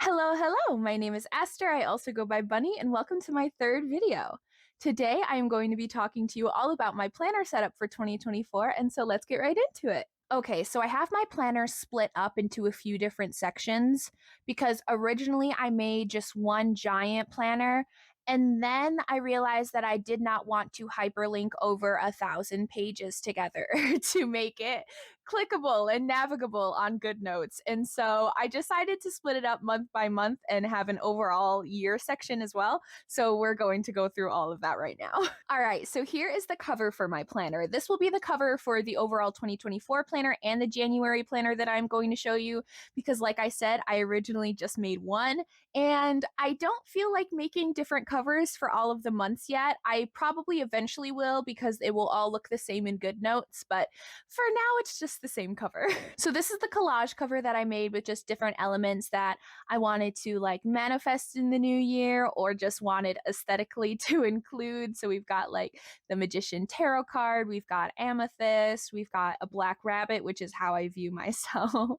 Hello, hello. My name is Esther. I also go by Bunny, and welcome to my third video. Today, I am going to be talking to you all about my planner setup for 2024, and so let's get right into it. Okay, so I have my planner split up into a few different sections because originally I made just one giant planner, and then I realized that I did not want to hyperlink over 1,000 pages together to make it clickable and navigable on GoodNotes. And so I decided to split it up month by month and have an overall year section as well. So we're going to go through all of that right now. All right, so here is the cover for my planner. This will be the cover for the overall 2024 planner and the January planner that I'm going to show you because, like I said, I originally just made one and I don't feel like making different covers for all of the months yet. I probably eventually will because it will all look the same in GoodNotes, but for now it's just the same cover. So this is the collage cover that I made with just different elements that I wanted to like manifest in the new year or just wanted aesthetically to include. So we've got like the Magician Tarot card, we've got amethyst, we've got a black rabbit, which is how I view myself,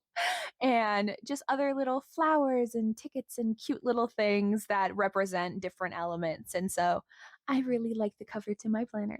and just other little flowers and tickets and cute little things that represent different elements. And so I really like the cover to my planner.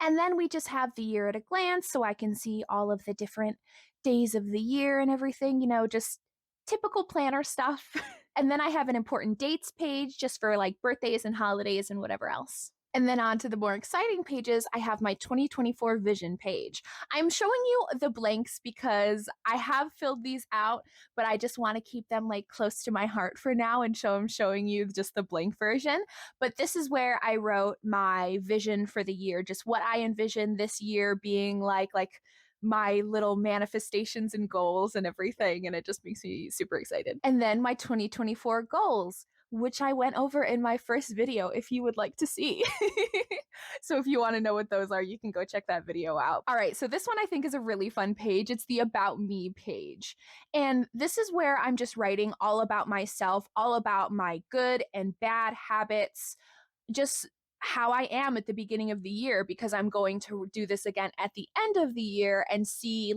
And then we just have the year at a glance so I can see all of the different days of the year and everything, just typical planner stuff. And then I have an important dates page just for like birthdays and holidays and whatever else. And then on to the more exciting pages, I have my 2024 vision page. I'm showing you the blanks because I have filled these out, but I just want to keep them like close to my heart for now and I'm showing you just the blank version. But this is where I wrote my vision for the year, just what I envision this year being like my little manifestations and goals and everything. And it just makes me super excited. And then my 2024 goals, which I went over in my first video if you would like to see. So if you want to know what those are, you can go check that video out. All right, so this one I think is a really fun page. It's the About Me page. And this is where I'm just writing all about myself, all about my good and bad habits, just how I am at the beginning of the year, because I'm going to do this again at the end of the year and see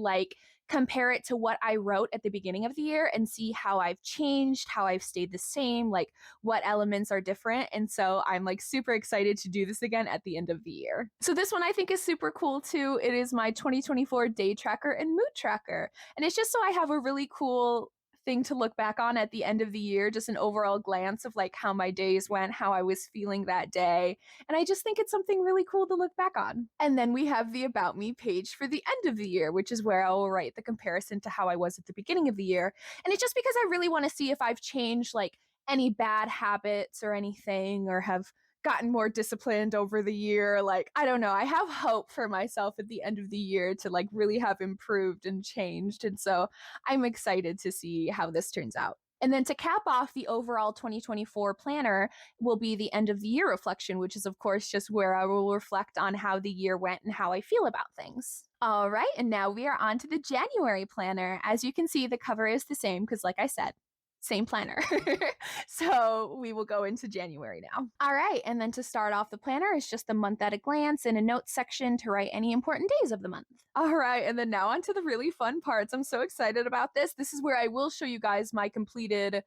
compare it to what I wrote at the beginning of the year and see how I've changed, how I've stayed the same, like what elements are different. And so I'm like super excited to do this again at the end of the year. So this one I think is super cool too. It is my 2024 day tracker and mood tracker. And it's just so I have a really cool thing to look back on at the end of the year, just an overall glance of like how my days went, how I was feeling that day. And I just think it's something really cool to look back on. And then we have the About Me page for the end of the year, which is where I will write the comparison to how I was at the beginning of the year. And it's just because I really want to see if I've changed like any bad habits or anything, or have gotten more disciplined over the year. Like, I don't know. I have hope for myself at the end of the year to like really have improved and changed. And so I'm excited to see how this turns out. And then to cap off the overall 2024 planner will be the end of the year reflection, which is, of course, just where I will reflect on how the year went and how I feel about things. All right. And now we are on to the January planner. As you can see, the cover is the same because, like I said, same planner. So we will go into January now. All right. And then to start off the planner is just the month at a glance and a notes section to write any important days of the month. All right. And then now on to the really fun parts. I'm so excited about this. This is where I will show you guys my completed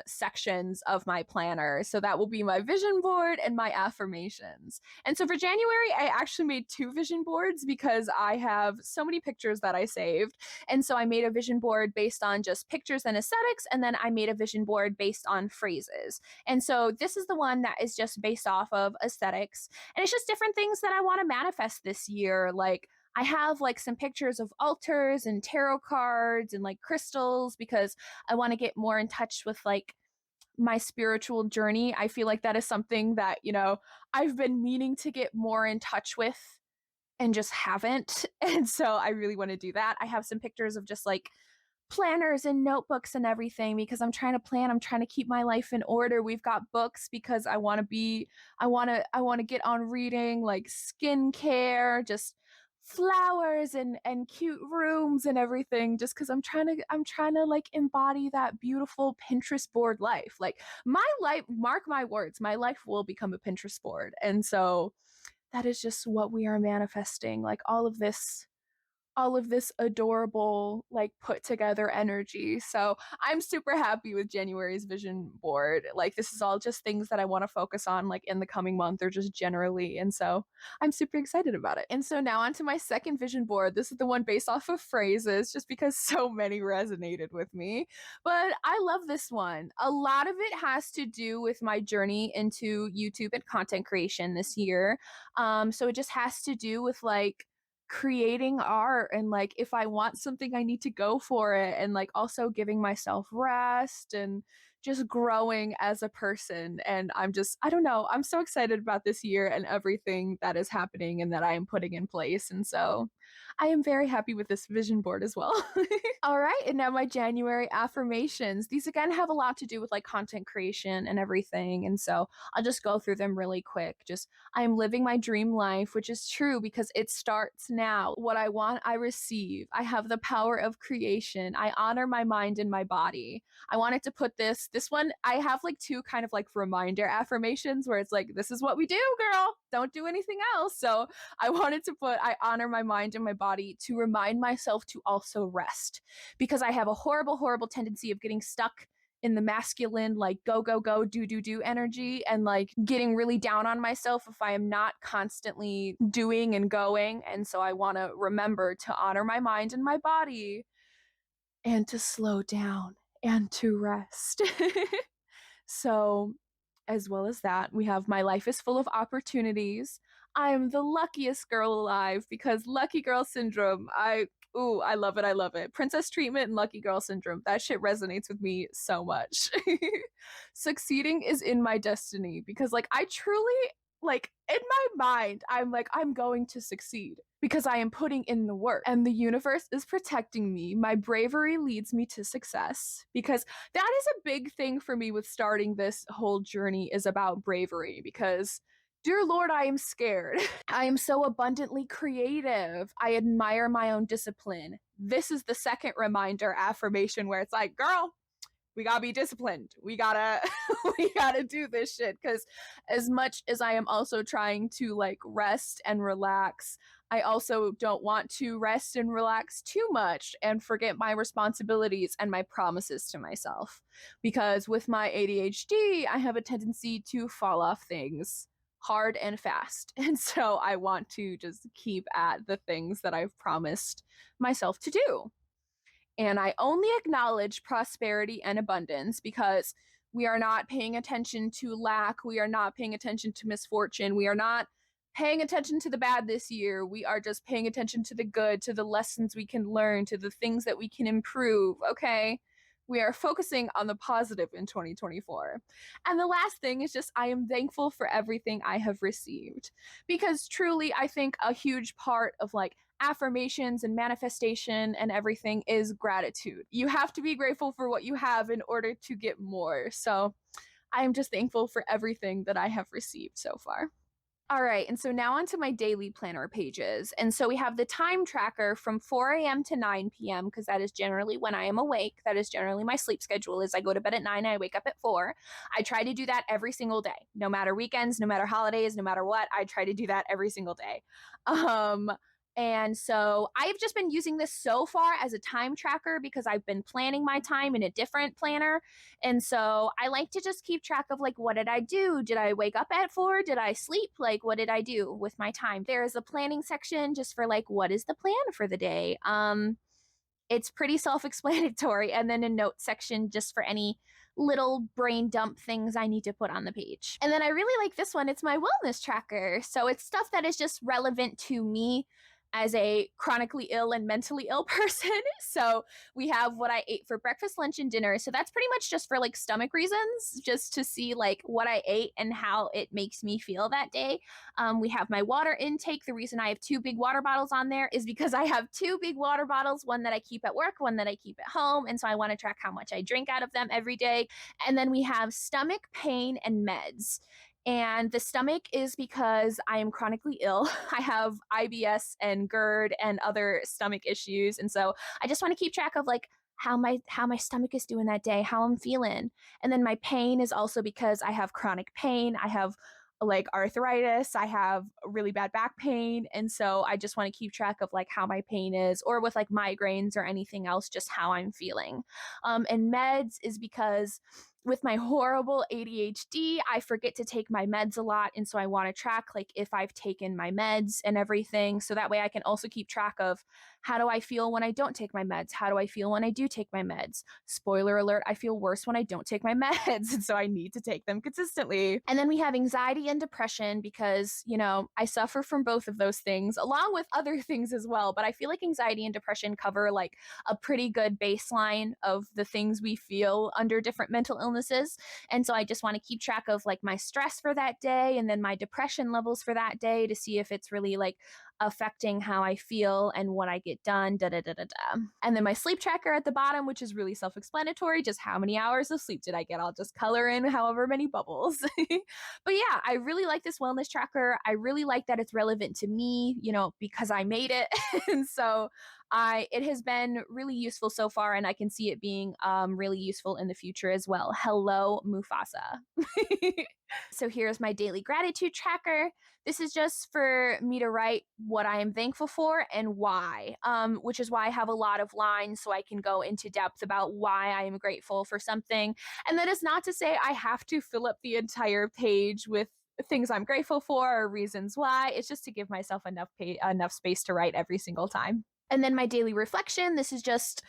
sections of my planner. So that will be my vision board and my affirmations. And so for January, I actually made two vision boards because I have so many pictures that I saved. And so I made a vision board based on just pictures and aesthetics. And then I made a vision board based on phrases. And so this is the one that is just based off of aesthetics. And it's just different things that I want to manifest this year. Like, I have like some pictures of altars and tarot cards and like crystals because I want to get more in touch with like my spiritual journey. I feel like that is something that, I've been meaning to get more in touch with and just haven't. And so I really want to do that. I have some pictures of just like planners and notebooks and everything because I'm trying to plan. I'm trying to keep my life in order. We've got books because I want to get on reading like skincare, just flowers and cute rooms and everything, just because I'm trying to like embody that beautiful Pinterest board life. Like my life, mark my words, my life will become a Pinterest board. And so that is just what we are manifesting. Like all of this all of this adorable, like put together energy. So I'm super happy with January's vision board. Like, this is all just things that I want to focus on, like in the coming month or just generally. And so I'm super excited about it. And so now on to my second vision board. This is the one based off of phrases, just because so many resonated with me. But I love this one. A lot of it has to do with my journey into YouTube and content creation this year. So it just has to do with like creating art, and like if I want something I need to go for it, and like also giving myself rest and just growing as a person. And I don't know, I'm so excited about this year and everything that is happening and that I am putting in place. And so I am very happy with this vision board as well. All right, and now my January affirmations. These again have a lot to do with like content creation and everything. And so I'll just go through them really quick. Just, I am living my dream life, which is true because it starts now. What I want, I receive. I have the power of creation. I honor my mind and my body. I wanted to put this one, I have like two kind of like reminder affirmations where it's like, this is what we do, girl. Don't do anything else. So I wanted to put, I honor my mind and my body to remind myself to also rest, because I have a horrible, horrible tendency of getting stuck in the masculine, like go, go, go, do energy, and like getting really down on myself if I am not constantly doing and going. And so I want to remember to honor my mind and my body and to slow down and to rest. So, as well as that, we have my life is full of opportunities. I am the luckiest girl alive because lucky girl syndrome. I love it. I love it. Princess treatment and lucky girl syndrome. That shit resonates with me so much. Succeeding is in my destiny because like I truly, like in my mind, I'm like I'm going to succeed because I am putting in the work and the universe is protecting me. My bravery leads me to success, because that is a big thing for me with starting this whole journey is about bravery, because dear Lord, I am scared. I am so abundantly creative. I admire my own discipline. This is the second reminder affirmation where it's like, girl, we gotta be disciplined. We gotta we gotta do this shit, because as much as I am also trying to like rest and relax, I also don't want to rest and relax too much and forget my responsibilities and my promises to myself, because with my ADHD I have a tendency to fall off things hard and fast. And so I want to just keep at the things that I've promised myself to do. And I only acknowledge prosperity and abundance because we are not paying attention to lack. We are not paying attention to misfortune. We are not paying attention to the bad this year. We are just paying attention to the good, to the lessons we can learn, to the things that we can improve. Okay. We are focusing on the positive in 2024. And the last thing is just I am thankful for everything I have received, because truly, I think a huge part of like affirmations and manifestation and everything is gratitude. You have to be grateful for what you have in order to get more. So I am just thankful for everything that I have received so far. All right, and so now onto my daily planner pages. And so we have the time tracker from 4 a.m. to 9 p.m. because that is generally when I am awake. That is generally my sleep schedule is I go to bed at 9 and I wake up at 4. I try to do that every single day, no matter weekends, no matter holidays, no matter what. I try to do that every single day. Um, and so I've just been using this so far as a time tracker because I've been planning my time in a different planner. And so I like to just keep track of like, what did I do? Did I wake up at 4? Did I sleep? Like, what did I do with my time? There is a planning section just for like, what is the plan for the day? It's pretty self-explanatory. And then a note section just for any little brain dump things I need to put on the page. And then I really like this one. It's my wellness tracker. So it's stuff that is just relevant to me as a chronically ill and mentally ill person. So we have what I ate for breakfast, lunch, and dinner. So that's pretty much just for like stomach reasons, just to see like what I ate and how it makes me feel that day. We have my water intake. The reason I have 2 big water bottles on there is because I have 2 big water bottles, one that I keep at work, one that I keep at home. And so I want to track how much I drink out of them every day. And then we have stomach pain and meds. And the stomach is because I am chronically ill. I have IBS and GERD and other stomach issues. And so I just want to keep track of like how my stomach is doing that day, how I'm feeling. And then my pain is also because I have chronic pain. I have like arthritis, I have really bad back pain, and so I just want to keep track of like how my pain is, or with like migraines or anything else, just how I'm feeling. And meds is because with my horrible ADHD, I forget to take my meds a lot, and so I want to track like if I've taken my meds and everything, so that way I can also keep track of how do I feel when I don't take my meds? How do I feel when I do take my meds? Spoiler alert, I feel worse when I don't take my meds. And so I need to take them consistently. And then we have anxiety and depression because, I suffer from both of those things along with other things as well. But I feel like anxiety and depression cover like a pretty good baseline of the things we feel under different mental illnesses. And so I just want to keep track of like my stress for that day and then my depression levels for that day to see if it's really like affecting how I feel and what I get done, da da da da da. And then my sleep tracker at the bottom, which is really self explanatory, just how many hours of sleep did I get? I'll just color in however many bubbles. But yeah, I really like this wellness tracker. I really like that it's relevant to me, because I made it. And so it has been really useful so far, and I can see it being really useful in the future as well. Hello, Mufasa. So here's my daily gratitude tracker. This is just for me to write what I am thankful for and why, which is why I have a lot of lines so I can go into depth about why I am grateful for something. And that is not to say I have to fill up the entire page with things I'm grateful for or reasons why. It's just to give myself enough space to write every single time. And then my daily reflection, this is just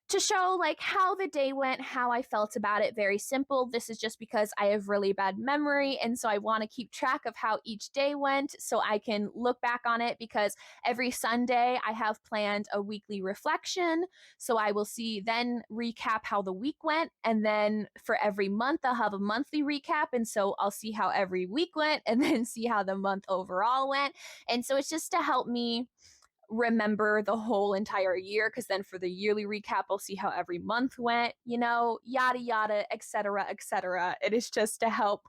to show like how the day went, how I felt about it. Very simple. This is just because I have really bad memory. And so I want to keep track of how each day went so I can look back on it, because every Sunday I have planned a weekly reflection. So I will then recap how the week went. And then for every month, I'll have a monthly recap. And so I'll see how every week went and then see how the month overall went. And so it's just to help me remember the whole entire year, because then for the yearly recap I'll see how every month went, yada yada, etc., etc. It is just to help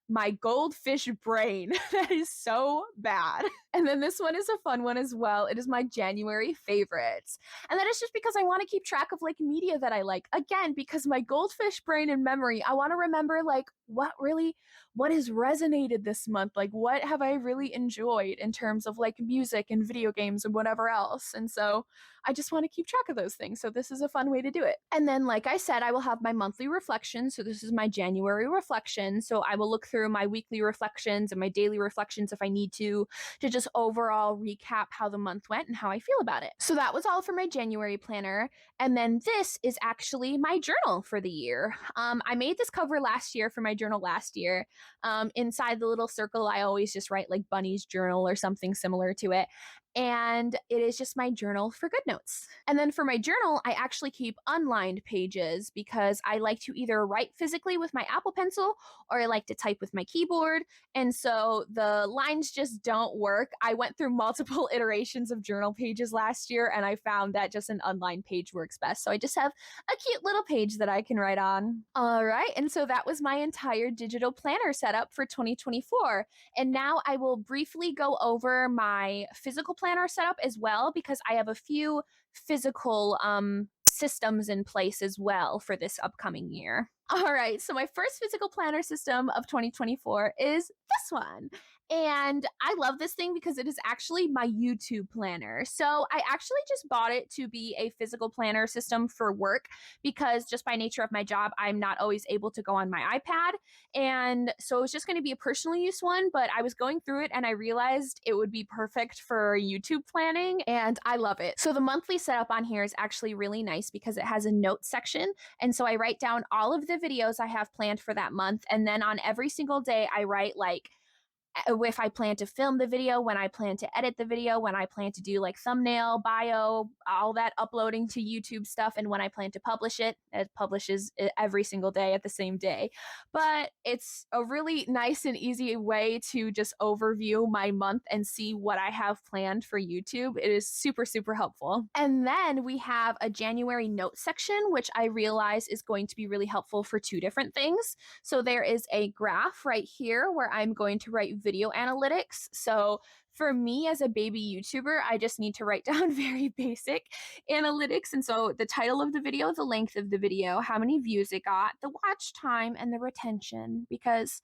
my goldfish brain that is so bad. And then this one is a fun one as well. It is my January favorites. And that is just because I want to keep track of like media that I like. Again, because my goldfish brain and memory, I want to remember like what has resonated this month? Like what have I really enjoyed in terms of like music and video games and whatever else. And so I just want to keep track of those things. So this is a fun way to do it. And then, like I said, I will have my monthly reflection. So this is my January reflection. So I will look through my weekly reflections and my daily reflections if I need to just overall recap how the month went and how I feel about it. So that was all for my January planner. And then this is actually my journal for the year. I made this cover last year for my journal last year. Inside the little circle, I always just write like Bunny's journal or something similar to it. And it is just my journal for good notes. And then for my journal, I actually keep unlined pages because I like to either write physically with my Apple Pencil or I like to type with my keyboard. And so the lines just don't work. I went through multiple iterations of journal pages last year and I found that just an unlined page works best. So I just have a cute little page that I can write on. All right. And so that was my entire digital planner setup for 2024. And now I will briefly go over my physical planner setup as well, because I have a few physical systems in place as well for this upcoming year. All right, so my first physical planner system of 2024 is this one. And I love this thing because it is actually my YouTube planner. So I actually just bought it to be a physical planner system for work because just by nature of my job, I'm not always able to go on my iPad. And so it was just going to be a personal use one, but I was going through it and I realized it would be perfect for YouTube planning and I love it. So the monthly setup on here is actually really nice because it has a note section. And so I write down all of the videos I have planned for that month. And then on every single day, I write like if I plan to film the video, when I plan to edit the video, when I plan to do like thumbnail, bio, all that uploading to YouTube stuff, and when I plan to publish it. It publishes every single day at the same day. But it's a really nice and easy way to just overview my month and see what I have planned for YouTube. It is super, super helpful. And then we have a January note section, which I realize is going to be really helpful for two different things. So there is a graph right here where I'm going to write video analytics. So for me as a baby YouTuber, I just need to write down very basic analytics. And so the title of the video, the length of the video, how many views it got, the watch time, and the retention, because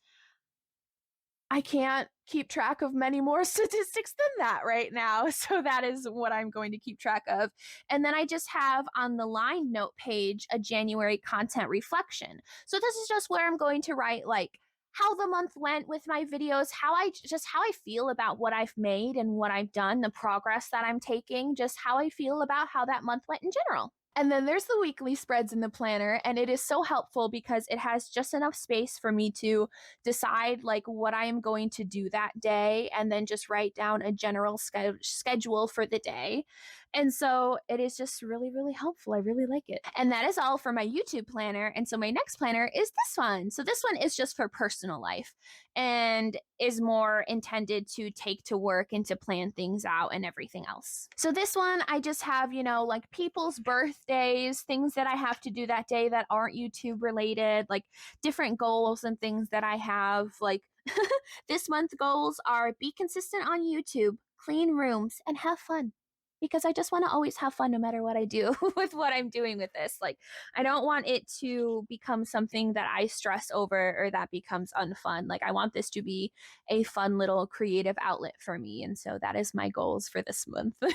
I can't keep track of many more statistics than that right now. So that is what I'm going to keep track of. And then I just have on the line note page a January content reflection. So this is just where I'm going to write like how the month went with my videos, how I feel about what I've made and what I've done, the progress that I'm taking, just how I feel about how that month went in general. And then there's the weekly spreads in the planner, and it is so helpful because it has just enough space for me to decide like what I am going to do that day and then just write down a general schedule for the day. And so it is just really, really helpful. I really like it. And that is all for my YouTube planner. And so my next planner is this one. So this one is just for personal life and is more intended to take to work and to plan things out and everything else. So this one, I just have, like people's birthdays, things that I have to do that day that aren't YouTube related, like different goals and things that I have. Like this month goals are be consistent on YouTube, clean rooms, and have fun. Because I just want to always have fun no matter what I do with what I'm doing with this. Like, I don't want it to become something that I stress over or that becomes unfun. Like, I want this to be a fun little creative outlet for me. And so that is my goals for this month. But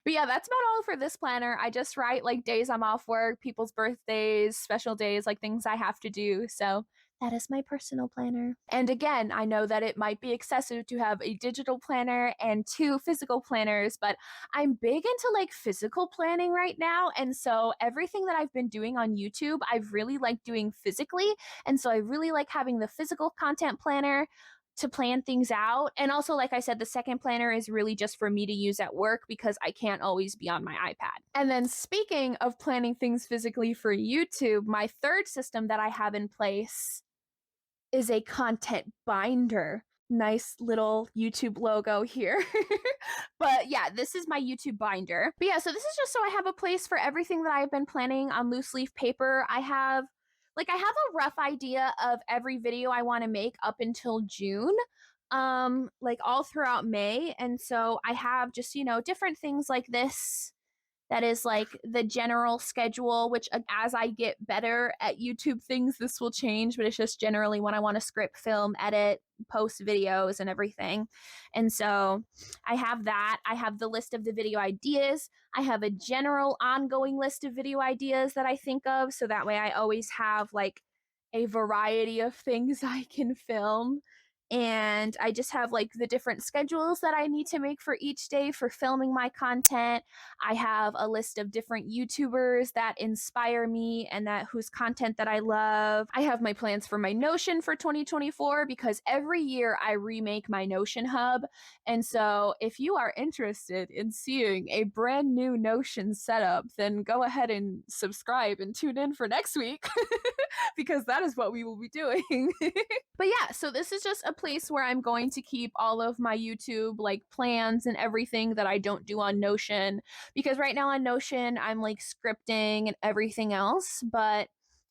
yeah, that's about all for this planner. I just write like days I'm off work, people's birthdays, special days, like things I have to do. So that is my personal planner. And again, I know that it might be excessive to have a digital planner and 2 physical planners, but I'm big into like physical planning right now. And so everything that I've been doing on YouTube, I've really liked doing physically. And so I really like having the physical content planner to plan things out. And also, like I said, the second planner is really just for me to use at work because I can't always be on my iPad. And then speaking of planning things physically for YouTube, my third system that I have in place is a content binder. Nice little YouTube logo here. But yeah, this is my YouTube binder. But yeah, so this is just so I have a place for everything that I've been planning on loose leaf paper. I have a rough idea of every video I want to make up until June. Like all throughout May. And so I have just, different things like this that is like the general schedule, which as I get better at YouTube things, this will change, but it's just generally when I want to script, film, edit, post videos and everything. And so I have that. I have the list of the video ideas. I have a general ongoing list of video ideas that I think of. So that way I always have like a variety of things I can film. And I just have like the different schedules that I need to make for each day for filming my content. I have a list of different YouTubers that inspire me and that whose content that I love. I have my plans for my Notion for 2024 because every year I remake my Notion hub. And so if you are interested in seeing a brand new Notion setup, then go ahead and subscribe and tune in for next week because that is what we will be doing. But yeah, so this is just a place where I'm going to keep all of my YouTube like plans and everything that I don't do on Notion because right now on Notion I'm like scripting and everything else, but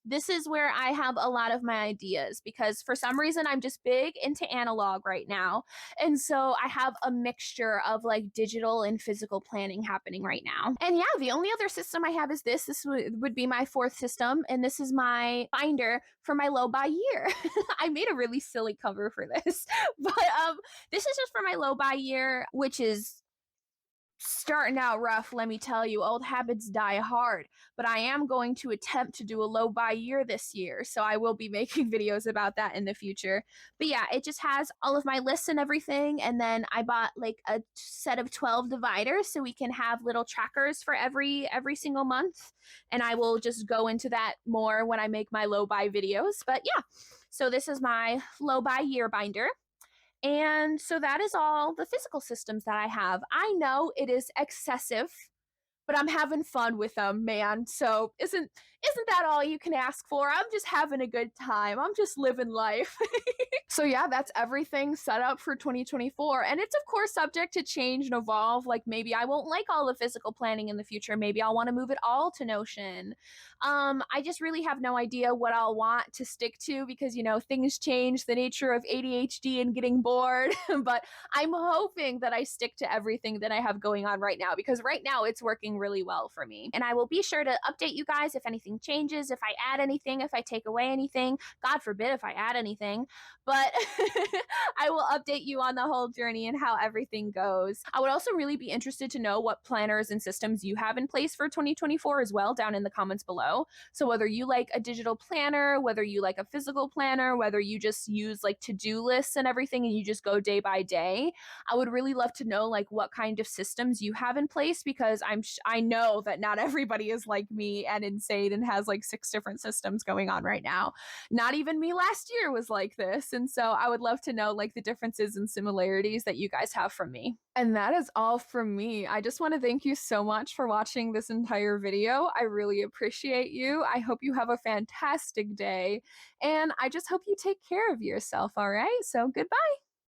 this is where I have a lot of my ideas because for some reason I'm just big into analog right now. And so I have a mixture of like digital and physical planning happening right now. And yeah, the only other system I have is this. This would be my fourth system. And this is my binder for my low buy year. I made a really silly cover for this, but this is just for my low buy year, which is starting out rough, let me tell you. Old habits die hard, but I am going to attempt to do a low buy year this year, so I will be making videos about that in the future. But yeah, it just has all of my lists and everything, and then I bought like a set of 12 dividers so we can have little trackers for every single month, and I will just go into that more when I make my low buy videos. But yeah, so this is my low buy year binder. And so that is all the physical systems that I have. I know it is excessive, but I'm having fun with them, man. So isn't that all you can ask for? I'm just having a good time. I'm just living life. So yeah, that's everything set up for 2024. And it's of course subject to change and evolve. Like maybe I won't like all the physical planning in the future. Maybe I'll want to move it all to Notion. I just really have no idea what I'll want to stick to because, things change, the nature of ADHD and getting bored. But I'm hoping that I stick to everything that I have going on right now because right now it's working really well for me. And I will be sure to update you guys if anything anything changes, if I add anything, if I take away anything. God forbid if I add anything. But I will update you on the whole journey and how everything goes. I would also really be interested to know what planners and systems you have in place for 2024 as well down in the comments below. So whether you like a digital planner, whether you like a physical planner, whether you just use like to-do lists and everything and you just go day by day, I would really love to know like what kind of systems you have in place, because I know that not everybody is like me and insane and has like 6 different systems going on right now. Not even me last year was like this. And so I would love to know like the differences and similarities that you guys have from me. And that is all from me. I just want to thank you so much for watching this entire video. I really appreciate you. I hope you have a fantastic day. And I just hope you take care of yourself, all right? So goodbye.